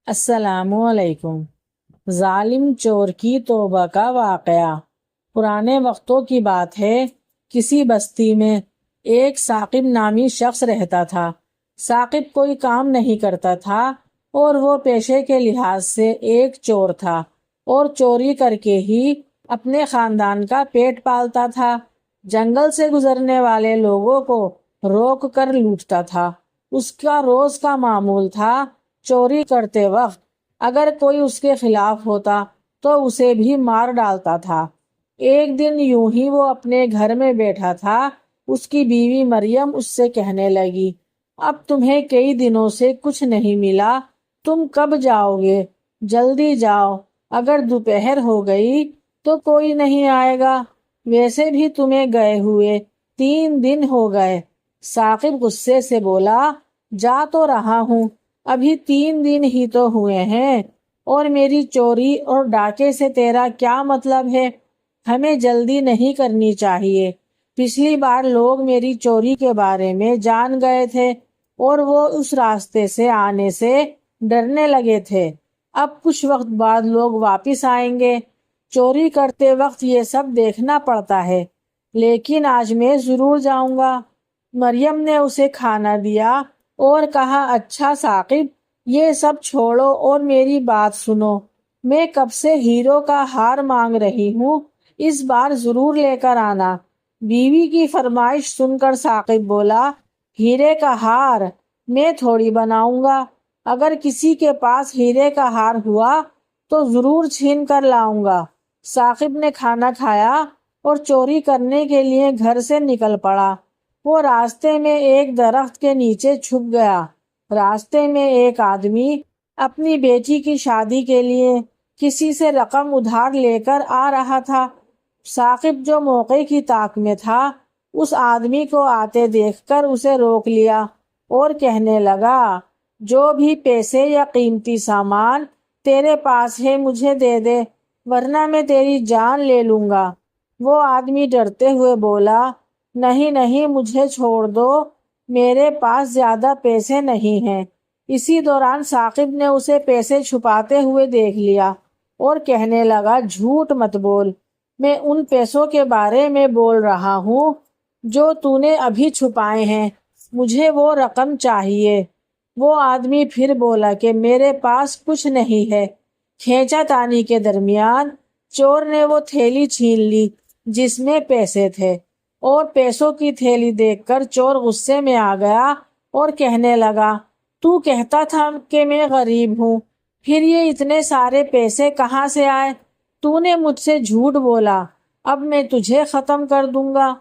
السلام علیکم۔ ظالم چور کی توبہ کا واقعہ۔ پرانے وقتوں کی بات ہے، کسی بستی میں ایک ثاقب نامی شخص رہتا تھا۔ ثاقب کوئی کام نہیں کرتا تھا اور وہ پیشے کے لحاظ سے ایک چور تھا اور چوری کر کے ہی اپنے خاندان کا پیٹ پالتا تھا۔ جنگل سے گزرنے والے لوگوں کو روک کر لوٹتا تھا۔ اس کا روز کا معمول تھا چوری کرتے وقت اگر کوئی اس کے خلاف ہوتا تو اسے بھی مار ڈالتا تھا۔ ایک دن یوں ہی وہ اپنے گھر میں بیٹھا تھا، اس کی بیوی مریم اس سے کہنے لگی، اب تمہیں کئی دنوں سے کچھ نہیں ملا، تم کب جاؤ گے؟ جلدی جاؤ، اگر دوپہر ہو گئی تو کوئی نہیں آئے گا، ویسے بھی تمہیں گئے ہوئے 3 دن ہو گئے۔ ثاقب غصے سے بولا، جا تو رہا ہوں، ابھی 3 دن ہی تو ہوئے ہیں، اور میری چوری اور ڈاکے سے تیرا کیا مطلب ہے؟ ہمیں جلدی نہیں کرنی چاہیے۔ پچھلی بار لوگ میری چوری کے بارے میں جان گئے تھے اور وہ اس راستے سے آنے سے ڈرنے لگے تھے۔ اب کچھ وقت بعد لوگ واپس آئیں گے، چوری کرتے وقت یہ سب دیکھنا پڑتا ہے، لیکن آج میں ضرور جاؤں گا۔ مریم نے اسے کھانا دیا اور کہا، اچھا ثاقب، یہ سب چھوڑو اور میری بات سنو، میں کب سے ہیروں کا ہار مانگ رہی ہوں، اس بار ضرور لے کر آنا۔ بیوی کی فرمائش سن کر ثاقب بولا، ہیرے کا ہار میں تھوڑی بناؤں گا، اگر کسی کے پاس ہیرے کا ہار ہوا تو ضرور چھین کر لاؤں گا۔ ثاقب نے کھانا کھایا اور چوری کرنے کے لیے گھر سے نکل پڑا۔ وہ راستے میں ایک درخت کے نیچے چھپ گیا۔ راستے میں ایک آدمی اپنی بیٹی کی شادی کے لیے کسی سے رقم ادھار لے کر آ رہا تھا۔ ثاقب جو موقع کی طاق میں تھا، اس آدمی کو آتے دیکھ کر اسے روک لیا اور کہنے لگا، جو بھی پیسے یا قیمتی سامان تیرے پاس ہے مجھے دے دے، ورنہ میں تیری جان لے لوں گا۔ وہ آدمی ڈرتے ہوئے بولا، نہیں نہیں، مجھے چھوڑ دو، میرے پاس زیادہ پیسے نہیں ہیں۔ اسی دوران ثاقب نے اسے پیسے چھپاتے ہوئے دیکھ لیا اور کہنے لگا، جھوٹ مت بول، میں ان پیسوں کے بارے میں بول رہا ہوں جو تو نے ابھی چھپائے ہیں، مجھے وہ رقم چاہیے۔ وہ آدمی پھر بولا کہ میرے پاس کچھ نہیں ہے۔ کھینچا تانی کے درمیان چور نے وہ تھیلی چھین لی جس میں پیسے تھے، اور پیسوں کی تھیلی دیکھ کر چور غصے میں آ گیا اور کہنے لگا، تو کہتا تھا کہ میں غریب ہوں، پھر یہ اتنے سارے پیسے کہاں سے آئے؟ تو نے مجھ سے جھوٹ بولا، اب میں تجھے ختم کر دوں گا۔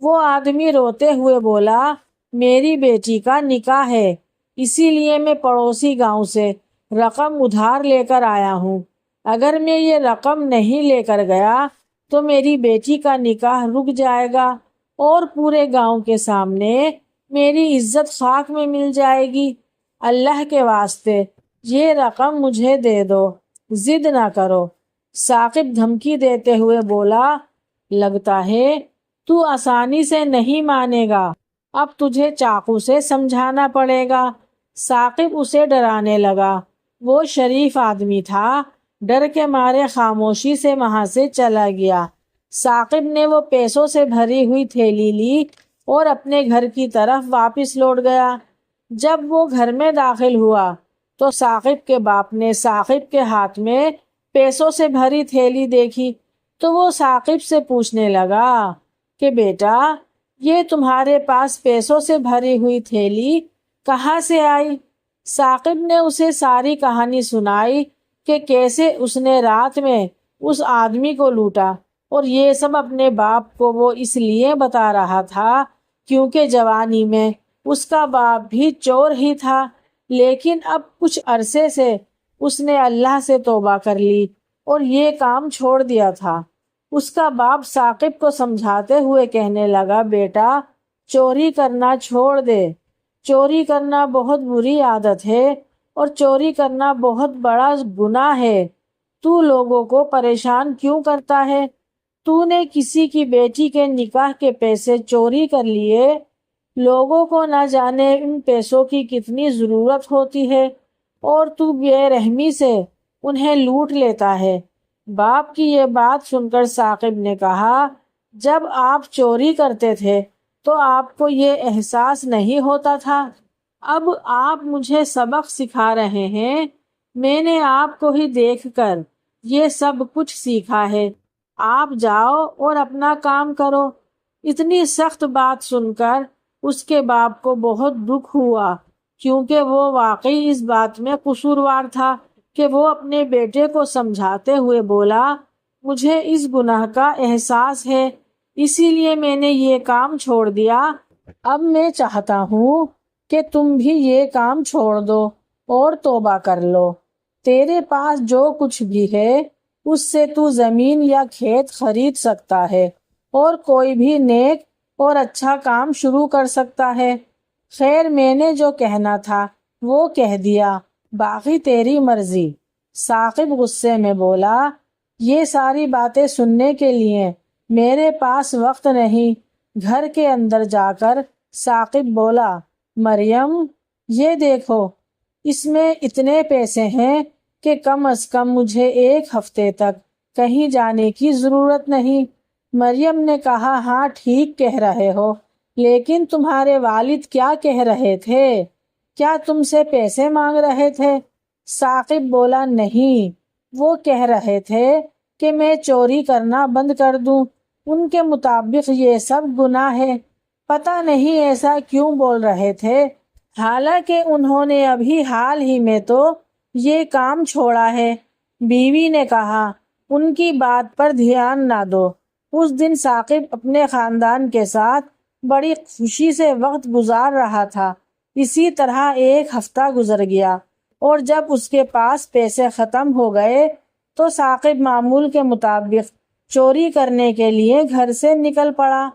وہ آدمی روتے ہوئے بولا، میری بیٹی کا نکاح ہے، اسی لیے میں پڑوسی گاؤں سے رقم ادھار لے کر آیا ہوں۔ اگر میں یہ رقم نہیں لے کر گیا تو میری بیٹی کا نکاح رک جائے گا اور پورے گاؤں کے سامنے میری عزت خاک میں مل جائے گی۔ اللہ کے واسطے یہ رقم مجھے دے دو، ضد نہ کرو۔ ثاقب دھمکی دیتے ہوئے بولا، لگتا ہے تو آسانی سے نہیں مانے گا، اب تجھے چاقو سے سمجھانا پڑے گا۔ ثاقب اسے ڈرانے لگا۔ وہ شریف آدمی تھا، ڈر کے مارے خاموشی سے وہاں سے چلا گیا۔ ثاقب نے وہ پیسوں سے بھری ہوئی تھیلی لی اور اپنے گھر کی طرف واپس لوٹ گیا۔ جب وہ گھر میں داخل ہوا تو ثاقب کے باپ نے ثاقب کے ہاتھ میں پیسوں سے بھری تھیلی دیکھی تو وہ ثاقب سے پوچھنے لگا کہ بیٹا، یہ تمہارے پاس پیسوں سے بھری ہوئی تھیلی کہاں سے آئی؟ ثاقب نے اسے ساری کہانی سنائی کہ کیسے اس نے رات میں اس آدمی کو لوٹا، اور یہ سب اپنے باپ کو وہ اس لیے بتا رہا تھا کیونکہ جوانی میں اس کا باپ بھی چور ہی تھا، لیکن اب کچھ عرصے سے اس نے اللہ سے توبہ کر لی اور یہ کام چھوڑ دیا تھا۔ اس کا باپ ثاقب کو سمجھاتے ہوئے کہنے لگا، بیٹا، چوری کرنا چھوڑ دے، چوری کرنا بہت بری عادت ہے اور چوری کرنا بہت بڑا گناہ ہے۔ تو لوگوں کو پریشان کیوں کرتا ہے؟ تو نے کسی کی بیٹی کے نکاح کے پیسے چوری کر لیے، لوگوں کو نہ جانے ان پیسوں کی کتنی ضرورت ہوتی ہے، اور تو بے رحمی سے انہیں لوٹ لیتا ہے۔ باپ کی یہ بات سن کر ثاقب نے کہا، جب آپ چوری کرتے تھے تو آپ کو یہ احساس نہیں ہوتا تھا؟ اب آپ مجھے سبق سکھا رہے ہیں۔ میں نے آپ کو ہی دیکھ کر یہ سب کچھ سیکھا ہے۔ آپ جاؤ اور اپنا کام کرو۔ اتنی سخت بات سن کر اس کے باپ کو بہت دکھ ہوا، کیونکہ وہ واقعی اس بات میں قصوروار تھا کہ وہ اپنے بیٹے کو سمجھاتے ہوئے بولا، مجھے اس گناہ کا احساس ہے، اسی لیے میں نے یہ کام چھوڑ دیا۔ اب میں چاہتا ہوں کہ تم بھی یہ کام چھوڑ دو اور توبہ کر لو۔ تیرے پاس جو کچھ بھی ہے اس سے تو زمین یا کھیت خرید سکتا ہے اور کوئی بھی نیک اور اچھا کام شروع کر سکتا ہے۔ خیر، میں نے جو کہنا تھا وہ کہہ دیا، باقی تیری مرضی۔ ثاقب غصے میں بولا، یہ ساری باتیں سننے کے لیے میرے پاس وقت نہیں۔ گھر کے اندر جا کر ثاقب بولا، مریم، یہ دیکھو، اس میں اتنے پیسے ہیں کہ کم از کم مجھے ایک ہفتے تک کہیں جانے کی ضرورت نہیں۔ مریم نے کہا، ہاں ٹھیک کہہ رہے ہو، لیکن تمہارے والد کیا کہہ رہے تھے؟ کیا تم سے پیسے مانگ رہے تھے؟ ثاقب بولا، نہیں، وہ کہہ رہے تھے کہ میں چوری کرنا بند کر دوں۔ ان کے مطابق یہ سب گناہ ہے۔ پتہ نہیں ایسا کیوں بول رہے تھے، حالانکہ انہوں نے ابھی حال ہی میں تو یہ کام چھوڑا ہے۔ بیوی نے کہا، ان کی بات پر دھیان نہ دو۔ اس دن ثاقب اپنے خاندان کے ساتھ بڑی خوشی سے وقت گزار رہا تھا۔ اسی طرح ایک ہفتہ گزر گیا اور جب اس کے پاس پیسے ختم ہو گئے تو ثاقب معمول کے مطابق چوری کرنے کے لیے گھر سے نکل پڑا۔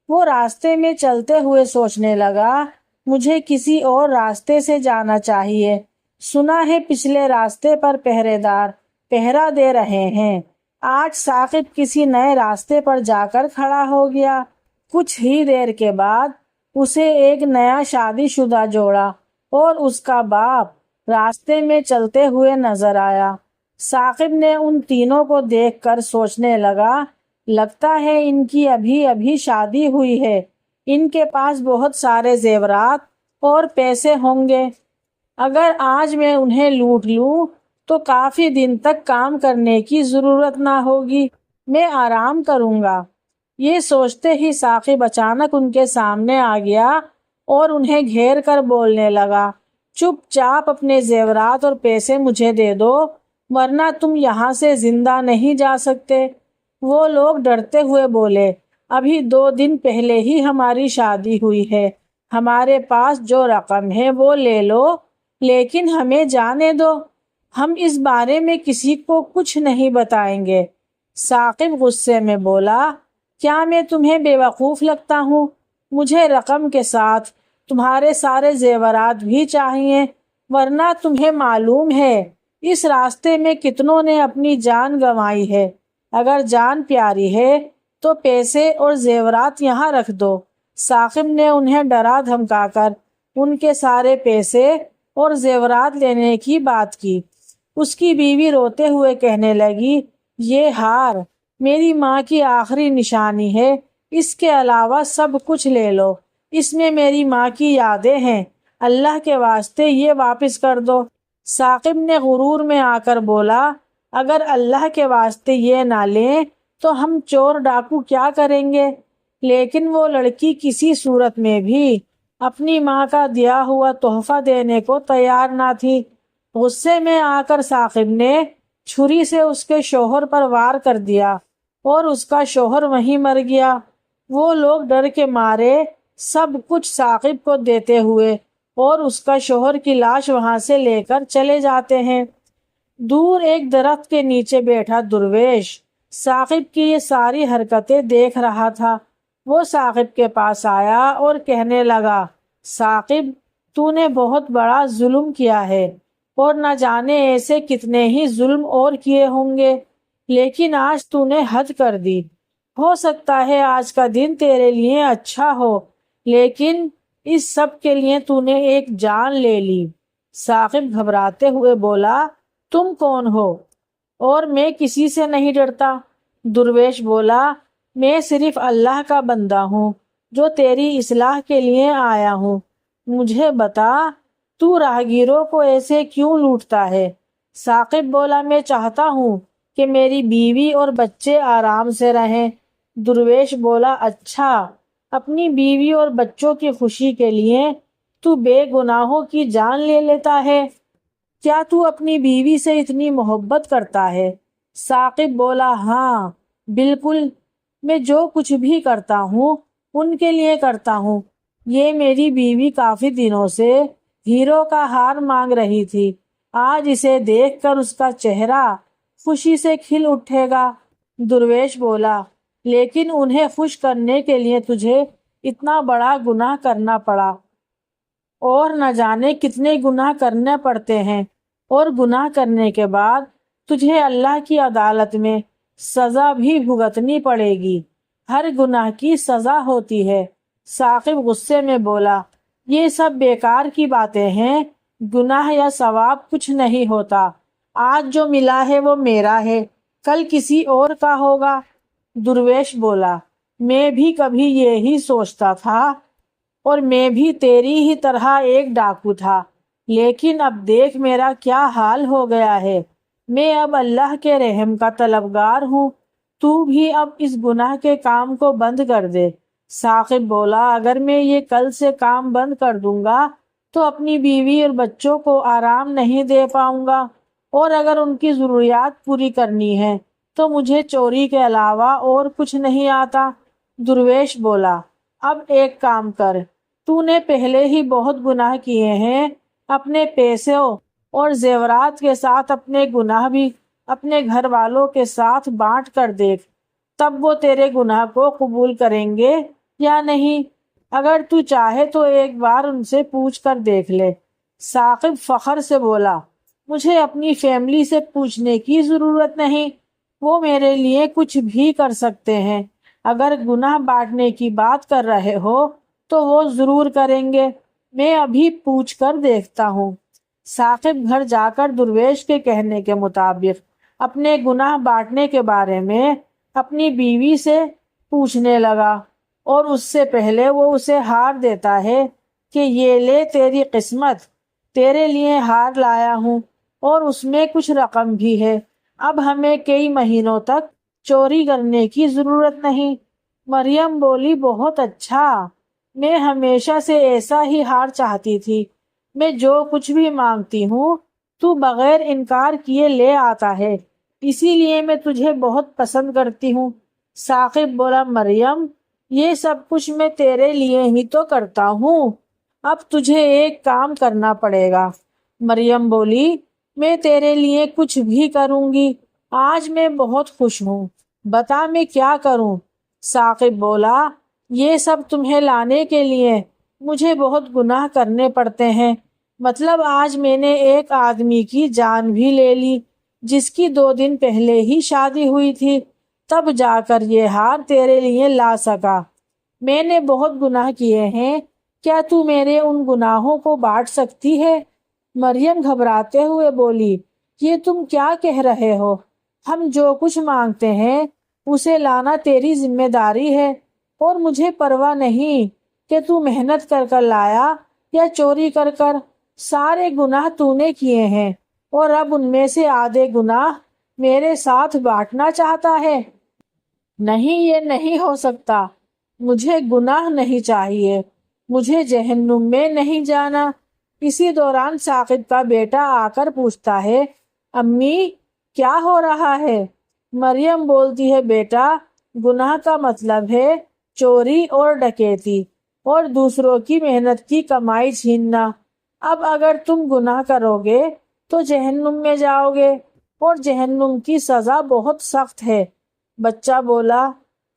وہ راستے میں چلتے ہوئے سوچنے لگا، مجھے کسی اور راستے سے جانا چاہیے۔ سنا ہے پچھلے راستے پر پہرے دار پہرا دے رہے ہیں۔ آج ثاقب کسی نئے راستے پر جا کر کھڑا ہو گیا۔ کچھ ہی دیر کے بعد اسے ایک نیا شادی شدہ جوڑا اور اس کا باپ راستے میں چلتے ہوئے نظر آیا۔ ثاقب نے ان تینوں کو دیکھ کر سوچنے لگا، لگتا ہے ان کی ابھی ابھی شادی ہوئی ہے، ان کے پاس بہت سارے زیورات اور پیسے ہوں گے۔ اگر آج میں انہیں لوٹ لوں تو کافی دن تک کام کرنے کی ضرورت نہ ہوگی، میں آرام کروں گا۔ یہ سوچتے ہی ثاقب اچانک ان کے سامنے آ گیا اور انہیں گھیر کر بولنے لگا، چپ چاپ اپنے زیورات اور پیسے مجھے دے دو، ورنہ تم یہاں سے زندہ نہیں جا سکتے۔ وہ لوگ ڈرتے ہوئے بولے، ابھی 2 دن پہلے ہی ہماری شادی ہوئی ہے، ہمارے پاس جو رقم ہے وہ لے لو، لیکن ہمیں جانے دو، ہم اس بارے میں کسی کو کچھ نہیں بتائیں گے۔ ثاقب غصے میں بولا، کیا میں تمہیں بے وقوف لگتا ہوں؟ مجھے رقم کے ساتھ تمہارے سارے زیورات بھی چاہیے، ورنہ تمہیں معلوم ہے اس راستے میں کتنوں نے اپنی جان گنوائی ہے۔ اگر جان پیاری ہے تو پیسے اور زیورات یہاں رکھ دو۔ ثاقب نے انہیں ڈرا دھمکا کر ان کے سارے پیسے اور زیورات لینے کی بات کی۔ اس کی بیوی روتے ہوئے کہنے لگی، یہ ہار میری ماں کی آخری نشانی ہے، اس کے علاوہ سب کچھ لے لو، اس میں میری ماں کی یادیں ہیں، اللہ کے واسطے یہ واپس کر دو۔ ثاقب نے غرور میں آ کر بولا، اگر اللہ کے واسطے یہ نہ لیں تو ہم چور ڈاکو کیا کریں گے؟ لیکن وہ لڑکی کسی صورت میں بھی اپنی ماں کا دیا ہوا تحفہ دینے کو تیار نہ تھی۔ غصے میں آ کر ثاقب نے چھری سے اس کے شوہر پر وار کر دیا اور اس کا شوہر وہیں مر گیا۔ وہ لوگ ڈر کے مارے سب کچھ ثاقب کو دیتے ہوئے اور اس کا شوہر کی لاش وہاں سے لے کر چلے جاتے ہیں۔ دور ایک درخت کے نیچے بیٹھا درویش ثاقب کی یہ ساری حرکتیں دیکھ رہا تھا۔ وہ ثاقب کے پاس آیا اور کہنے لگا، ثاقب، تو نے بہت بڑا ظلم کیا ہے اور نہ جانے ایسے کتنے ہی ظلم اور کیے ہوں گے، لیکن آج تو نے حد کر دی۔ ہو سکتا ہے آج کا دن تیرے لیے اچھا ہو، لیکن اس سب کے لیے تو نے ایک جان لے لی۔ ثاقب گھبراتے ہوئے بولا، تم کون ہو؟ اور میں کسی سے نہیں ڈرتا۔ درویش بولا، میں صرف اللہ کا بندہ ہوں جو تیری اصلاح کے لیے آیا ہوں۔ مجھے بتا، تو راہگیروں کو ایسے کیوں لوٹتا ہے؟ ثاقب بولا، میں چاہتا ہوں کہ میری بیوی اور بچے آرام سے رہیں۔ درویش بولا، اچھا، اپنی بیوی اور بچوں کی خوشی کے لیے تو بے گناہوں کی جان لے لیتا ہے؟ کیا تو اپنی بیوی سے اتنی محبت کرتا ہے؟ ثاقب بولا، ہاں بالکل، میں جو کچھ بھی کرتا ہوں ان کے لیے کرتا ہوں۔ یہ میری بیوی کافی دنوں سے ہیروں کا ہار مانگ رہی تھی، آج اسے دیکھ کر اس کا چہرہ خوشی سے کھل اٹھے گا۔ درویش بولا، لیکن انہیں خوش کرنے کے لیے تجھے اتنا بڑا گناہ کرنا پڑا، اور نہ جانے کتنے گناہ کرنے پڑتے ہیں، اور گناہ کرنے کے بعد تجھے اللہ کی عدالت میں سزا بھی بھگتنی پڑے گی۔ ہر گناہ کی سزا ہوتی ہے۔ ثاقب غصے میں بولا، یہ سب بیکار کی باتیں ہیں، گناہ یا ثواب کچھ نہیں ہوتا۔ آج جو ملا ہے وہ میرا ہے، کل کسی اور کا ہوگا۔ درویش بولا، میں بھی کبھی یہی سوچتا تھا، اور میں بھی تیری ہی طرح ایک ڈاکو تھا، لیکن اب دیکھ میرا کیا حال ہو گیا ہے۔ میں اب اللہ کے رحم کا طلبگار ہوں، تو بھی اب اس گناہ کے کام کو بند کر دے۔ ثاقب بولا، اگر میں یہ کل سے کام بند کر دوں گا تو اپنی بیوی اور بچوں کو آرام نہیں دے پاؤں گا، اور اگر ان کی ضروریات پوری کرنی ہے تو مجھے چوری کے علاوہ اور کچھ نہیں آتا۔ درویش بولا، اب ایک کام کر، تو نے پہلے ہی بہت گناہ کیے ہیں، اپنے پیسوں اور زیورات کے ساتھ اپنے گناہ بھی اپنے گھر والوں کے ساتھ بانٹ کر دیکھ، تب وہ تیرے گناہ کو قبول کریں گے یا نہیں۔ اگر تو چاہے تو ایک بار ان سے پوچھ کر دیکھ لے۔ ثاقب فخر سے بولا، مجھے اپنی فیملی سے پوچھنے کی ضرورت نہیں، وہ میرے لیے کچھ بھی کر سکتے ہیں۔ اگر گناہ بانٹنے کی بات کر رہے ہو تو وہ ضرور کریں گے، میں ابھی پوچھ کر دیکھتا ہوں۔ ثاقب گھر جا کر درویش کے کہنے کے مطابق اپنے گناہ بانٹنے کے بارے میں اپنی بیوی سے پوچھنے لگا، اور اس سے پہلے وہ اسے ہار دیتا ہے کہ یہ لے تیری قسمت، تیرے لیے ہار لایا ہوں، اور اس میں کچھ رقم بھی ہے، اب ہمیں کئی مہینوں تک چوری کرنے کی ضرورت نہیں۔ مریم بولی، بہت اچھا، میں ہمیشہ سے ایسا ہی ہار چاہتی تھی، میں جو کچھ بھی مانگتی ہوں تو بغیر انکار کیے لے آتا ہے، اسی لیے میں تجھے بہت پسند کرتی ہوں۔ ثاقب بولا، مریم، یہ سب کچھ میں تیرے لیے ہی تو کرتا ہوں، اب تجھے ایک کام کرنا پڑے گا۔ مریم بولی، میں تیرے لیے کچھ بھی کروں گی، آج میں بہت خوش ہوں، بتا میں کیا کروں؟ ثاقب بولا، یہ سب تمہیں لانے کے لیے مجھے بہت گناہ کرنے پڑتے ہیں، مطلب آج میں نے ایک آدمی کی جان بھی لے لی جس کی 2 دن پہلے ہی شادی ہوئی تھی، تب جا کر یہ ہار تیرے لیے لا سکا۔ میں نے بہت گناہ کیے ہیں، کیا تو میرے ان گناہوں کو بانٹ سکتی ہے؟ مریم گھبراتے ہوئے بولی، یہ تم کیا کہہ رہے ہو؟ ہم جو کچھ مانگتے ہیں اسے لانا تیری ذمہ داری ہے، اور مجھے پرواہ نہیں کہ تو محنت کر کر لایا یا چوری کر کر، سارے گناہ تو نے کیے ہیں، اور اب ان میں سے آدھے گناہ میرے ساتھ بانٹنا چاہتا ہے؟ نہیں، یہ نہیں ہو سکتا، مجھے گناہ نہیں چاہیے، مجھے جہنم میں نہیں جانا۔ اسی دوران ثاقب کا بیٹا آ کر پوچھتا ہے، امی کیا ہو رہا ہے؟ مریم بولتی ہے، بیٹا، گناہ کا مطلب ہے چوری اور ڈکیتی اور دوسروں کی محنت کی کمائی چھیننا۔ اب اگر تم گناہ کرو گے تو جہنم میں جاؤ گے، اور جہنم کی سزا بہت سخت ہے۔ بچہ بولا،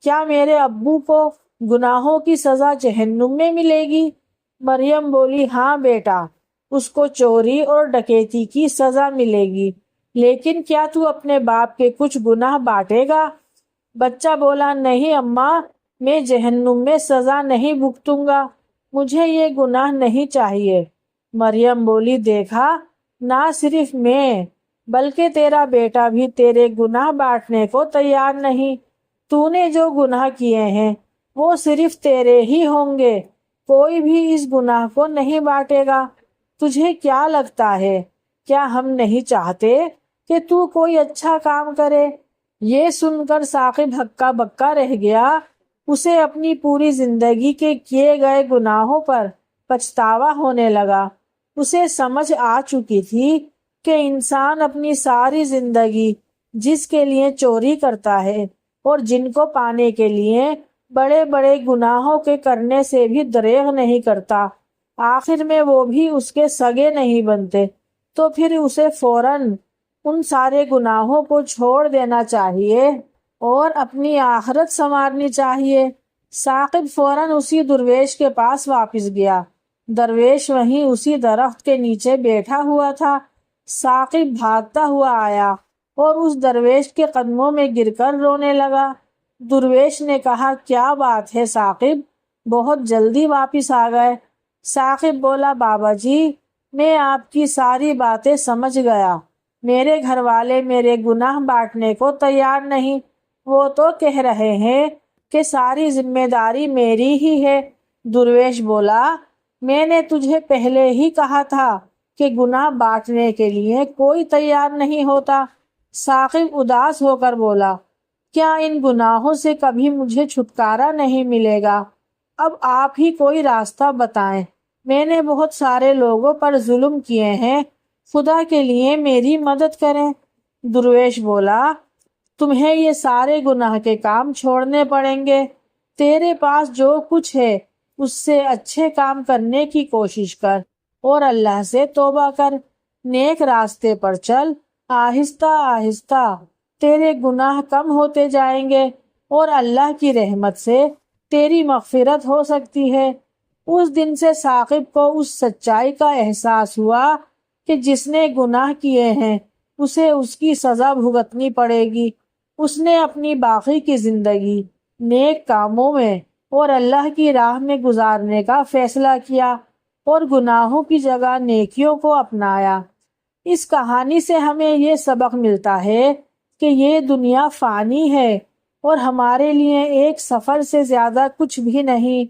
کیا میرے ابو کو گناہوں کی سزا جہنم میں ملے گی؟ مریم بولی، ہاں بیٹا، اس کو چوری اور ڈکیتی کی سزا ملے گی، لیکن کیا تو اپنے باپ کے کچھ گناہ بانٹے گا؟ بچہ بولا، نہیں اماں، میں جہنم میں سزا نہیں بھگتوں گا، مجھے یہ گناہ نہیں چاہیے۔ مریم بولی دیکھا نہ صرف میں بلکہ تیرا بیٹا بھی تیرے گناہ بانٹنے کو تیار نہیں۔ تو نے جو گناہ کیے ہیں وہ صرف تیرے ہی ہوں گے، کوئی بھی اس گناہ کو نہیں بانٹے گا۔ تجھے کیا لگتا ہے کیا ہم نہیں چاہتے کہ تو کوئی اچھا کام کرے؟ یہ سن کر ثاقب ہکا بکا رہ گیا۔ اسے اپنی پوری زندگی کے کیے گئے گناہوں پر پچھتاوا ہونے لگا۔ اسے سمجھ آ چکی تھی کہ انسان اپنی ساری زندگی جس کے لیے چوری کرتا ہے اور جن کو پانے کے لیے بڑے بڑے گناہوں کے کرنے سے بھی دریغ نہیں کرتا، آخر میں وہ بھی اس کے سگے نہیں بنتے، تو پھر اسے فوراً ان سارے گناہوں کو چھوڑ دینا چاہیے اور اپنی آخرت سنوارنی چاہیے۔ ثاقب فوراً اسی درویش کے پاس واپس گیا۔ درویش وہیں اسی درخت کے نیچے بیٹھا ہوا تھا۔ ثاقب بھاگتا ہوا آیا اور اس درویش کے قدموں میں گر کر رونے لگا۔ درویش نے کہا کیا بات ہے ثاقب، بہت جلدی واپس آ گئے۔ ثاقب بولا بابا جی میں آپ کی ساری باتیں سمجھ گیا، میرے گھر والے میرے گناہ بانٹنے کو تیار نہیں، وہ تو کہہ رہے ہیں کہ ساری ذمہ داری میری ہی ہے۔ درویش بولا میں نے تجھے پہلے ہی کہا تھا کہ گناہ بانٹنے کے لیے کوئی تیار نہیں ہوتا۔ ثاقب اداس ہو کر بولا کیا ان گناہوں سے کبھی مجھے چھٹکارا نہیں ملے گا؟ اب آپ ہی کوئی راستہ بتائیں، میں نے بہت سارے لوگوں پر ظلم کیے ہیں، خدا کے لیے میری مدد کریں۔ درویش بولا تمہیں یہ سارے گناہ کے کام چھوڑنے پڑیں گے، تیرے پاس جو کچھ ہے اس سے اچھے کام کرنے کی کوشش کر اور اللہ سے توبہ کر، نیک راستے پر چل، آہستہ آہستہ تیرے گناہ کم ہوتے جائیں گے اور اللہ کی رحمت سے تیری مغفرت ہو سکتی ہے۔ اس دن سے ثاقب کو اس سچائی کا احساس ہوا کہ جس نے گناہ کیے ہیں اسے اس کی سزا بھگتنی پڑے گی۔ اس نے اپنی باقی کی زندگی نیک کاموں میں اور اللہ کی راہ میں گزارنے کا فیصلہ کیا اور گناہوں کی جگہ نیکیوں کو اپنایا۔ اس کہانی سے ہمیں یہ سبق ملتا ہے کہ یہ دنیا فانی ہے اور ہمارے لیے ایک سفر سے زیادہ کچھ بھی نہیں۔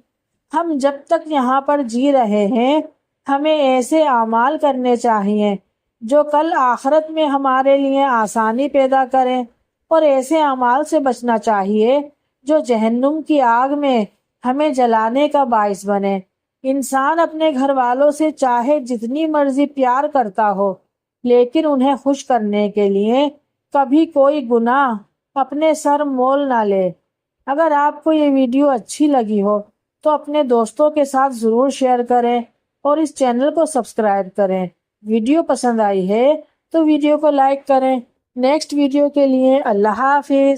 ہم جب تک یہاں پر جی رہے ہیں ہمیں ایسے اعمال کرنے چاہیے جو کل آخرت میں ہمارے لیے آسانی پیدا کریں، اور ایسے اعمال سے بچنا چاہیے جو جہنم کی آگ میں ہمیں جلانے کا باعث بنے۔ انسان اپنے گھر والوں سے چاہے جتنی مرضی پیار کرتا ہو، لیکن انہیں خوش کرنے کے لیے کبھی کوئی گناہ اپنے سر مول نہ لے۔ اگر آپ کو یہ ویڈیو اچھی لگی ہو تو اپنے دوستوں کے ساتھ ضرور شیئر کریں اور اس چینل کو سبسکرائب کریں۔ ویڈیو پسند آئی ہے تو ویڈیو کو لائک کریں۔ نیکسٹ ویڈیو کے لیے اللہ حافظ۔